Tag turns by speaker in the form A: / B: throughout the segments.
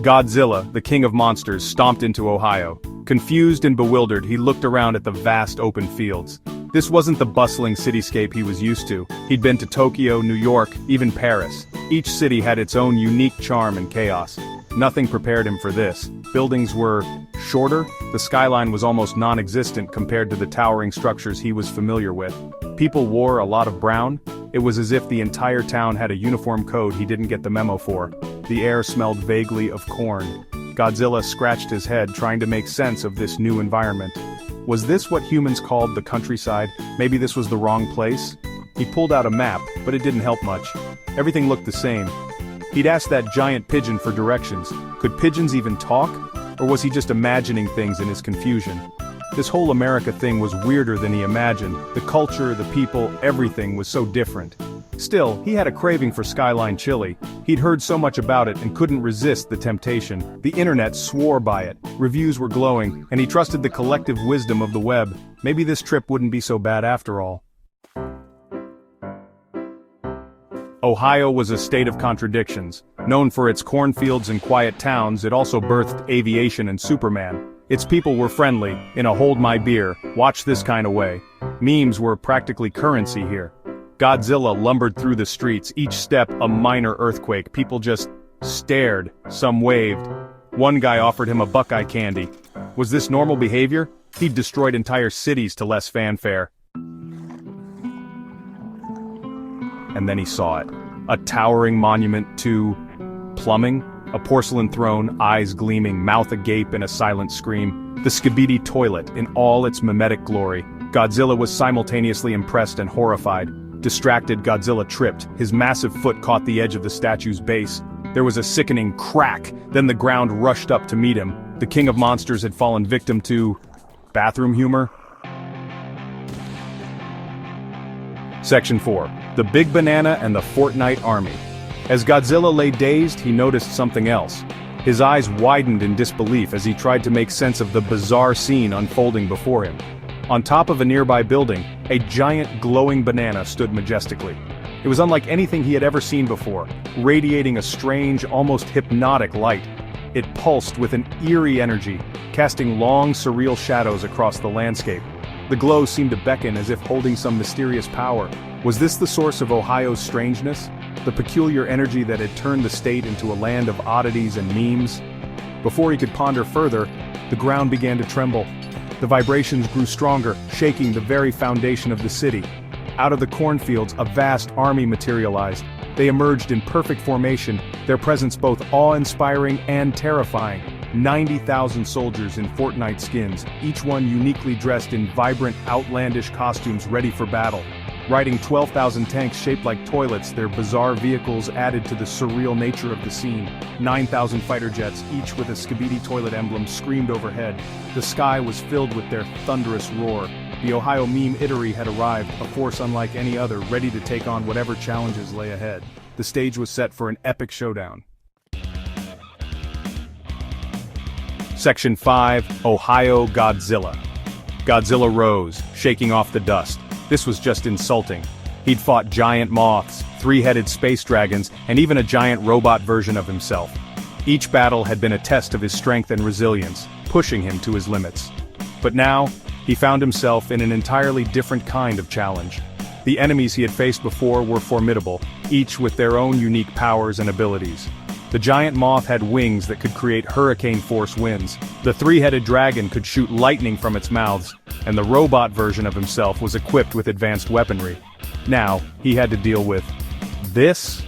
A: Godzilla, the king of monsters, stomped into Ohio. Confused and bewildered, he looked around at the vast open fields. This wasn't the bustling cityscape he was used to. He'd been to Tokyo, New York, even Paris. Each city had its own unique charm and chaos. Nothing prepared him for this. Buildings were shorter, the skyline was almost non-existent compared to the towering structures he was familiar with. People wore a lot of brown. It was as if the entire town had a uniform code he didn't get the memo for. The air smelled vaguely of corn. Godzilla scratched his head trying to make sense of this new environment. Was this what humans called the countryside? Maybe this was the wrong place? He pulled out a map, but it didn't help much. Everything looked the same. He'd asked that giant pigeon for directions. Could pigeons even talk? Or was he just imagining things in his confusion? This whole America thing was weirder than he imagined. The culture, the people, everything was so different. Still, he had a craving for skyline chili. He'd heard so much about it and couldn't resist the temptation. The internet swore by it, reviews were glowing, and he trusted the collective wisdom of the web. Maybe this trip wouldn't be so bad after all. Ohio was a state of contradictions. Known for its cornfields and quiet towns, it also birthed aviation and Superman. Its people were friendly, in a hold my beer, watch this kind of way. Memes were practically currency here. Godzilla lumbered through the streets, each step a minor earthquake. People just stared, some waved. One guy offered him a Buckeye candy. Was this normal behavior? He'd destroyed entire cities to less fanfare. And then he saw it. A towering monument to plumbing, a porcelain throne, eyes gleaming, mouth agape in a silent scream. The Skibidi toilet in all its mimetic glory. Godzilla was simultaneously impressed and horrified. Distracted, Godzilla tripped. His massive foot caught the edge of the statue's base. There was a sickening crack, then the ground rushed up to meet him. The king of monsters had fallen victim to bathroom humor. Section 4. The Big Banana and the Fortnite Army. As Godzilla lay dazed, he noticed something else. His eyes widened in disbelief as he tried to make sense of the bizarre scene unfolding before him. On top of a nearby building, a giant glowing banana stood majestically. It was unlike anything he had ever seen before, radiating a strange, almost hypnotic light. It pulsed with an eerie energy, casting long, surreal shadows across the landscape. The glow seemed to beckon as if holding some mysterious power. Was this the source of Ohio's strangeness? The peculiar energy that had turned the state into a land of oddities and memes? Before he could ponder further, the ground began to tremble. The vibrations grew stronger, shaking the very foundation of the city. Out of the cornfields, a vast army materialized. They emerged in perfect formation, their presence both awe-inspiring and terrifying. 90,000 soldiers in Fortnite skins, each one uniquely dressed in vibrant, outlandish costumes ready for battle. Riding 12,000 tanks shaped like toilets, their bizarre vehicles added to the surreal nature of the scene. 9,000 fighter jets, each with a Skibidi toilet emblem, screamed overhead. The sky was filled with their thunderous roar. The Ohio meme Itery had arrived, a force unlike any other, ready to take on whatever challenges lay ahead. The stage was set for an epic showdown. Section 5. Ohio Godzilla. Godzilla rose, shaking off the dust. This was just insulting. He'd fought giant moths, three-headed space dragons, and even a giant robot version of himself. Each battle had been a test of his strength and resilience, pushing him to his limits. But now, he found himself in an entirely different kind of challenge. The enemies he had faced before were formidable, each with their own unique powers and abilities. The giant moth had wings that could create hurricane-force winds. The three-headed dragon could shoot lightning from its mouths, and the robot version of himself was equipped with advanced weaponry. Now, he had to deal with this?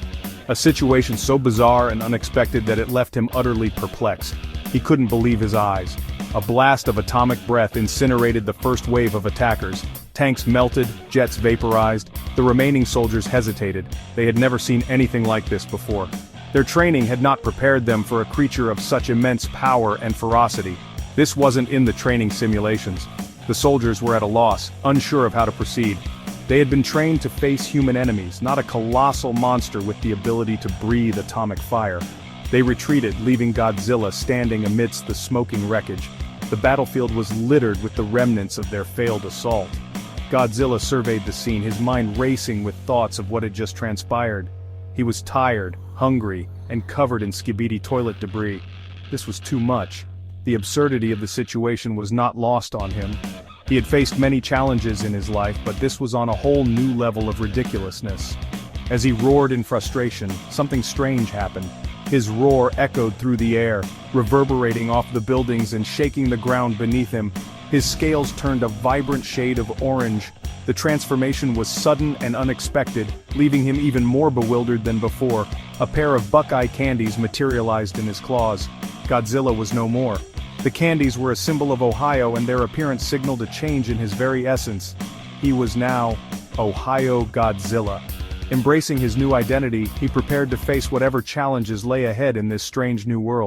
A: A situation so bizarre and unexpected that it left him utterly perplexed. He couldn't believe his eyes. A blast of atomic breath incinerated the first wave of attackers. Tanks melted, jets vaporized. The remaining soldiers hesitated. They had never seen anything like this before. Their training had not prepared them for a creature of such immense power and ferocity. This wasn't in the training simulations. The soldiers were at a loss, unsure of how to proceed. They had been trained to face human enemies, not a colossal monster with the ability to breathe atomic fire. They retreated, leaving Godzilla standing amidst the smoking wreckage. The battlefield was littered with the remnants of their failed assault. Godzilla surveyed the scene, his mind racing with thoughts of what had just transpired. He was tired, hungry, and covered in skibidi toilet debris. This was too much. The absurdity of the situation was not lost on him. He had faced many challenges in his life, but this was on a whole new level of ridiculousness. As he roared in frustration, something strange happened. His roar echoed through the air, reverberating off the buildings and shaking the ground beneath him. His scales turned a vibrant shade of orange. The transformation was sudden and unexpected, leaving him even more bewildered than before. A pair of Buckeye candies materialized in his claws. Godzilla was no more. The candies were a symbol of Ohio, and their appearance signaled a change in his very essence. He was now Ohio Godzilla. Embracing his new identity, he prepared to face whatever challenges lay ahead in this strange new world.